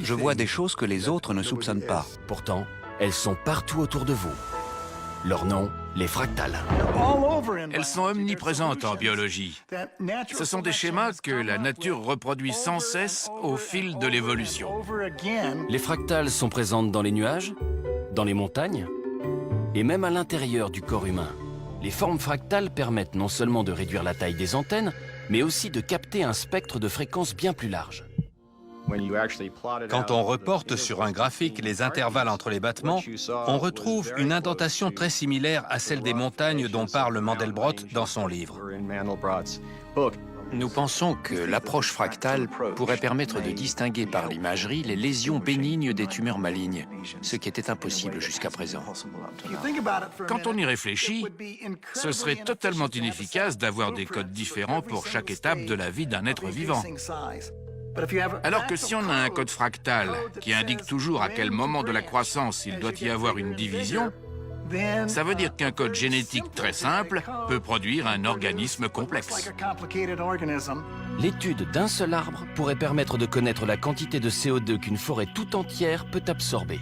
Je vois des choses que les autres ne soupçonnent pas. Pourtant, elles sont partout autour de vous. Leur nom, les fractales. Elles sont omniprésentes en biologie. Ce sont des schémas que la nature reproduit sans cesse au fil de l'évolution. Les fractales sont présentes dans les nuages, dans les montagnes et même à l'intérieur du corps humain. Les formes fractales permettent non seulement de réduire la taille des antennes, mais aussi de capter un spectre de fréquences bien plus large. Quand on reporte sur un graphique les intervalles entre les battements, on retrouve une indentation très similaire à celle des montagnes dont parle Mandelbrot dans son livre. Nous pensons que l'approche fractale pourrait permettre de distinguer par l'imagerie les lésions bénignes des tumeurs malignes, ce qui était impossible jusqu'à présent. Quand on y réfléchit, ce serait totalement inefficace d'avoir des codes différents pour chaque étape de la vie d'un être vivant. Alors que si on a un code fractal qui indique toujours à quel moment de la croissance il doit y avoir une division, ça veut dire qu'un code génétique très simple peut produire un organisme complexe. L'étude d'un seul arbre pourrait permettre de connaître la quantité de CO2 qu'une forêt tout entière peut absorber.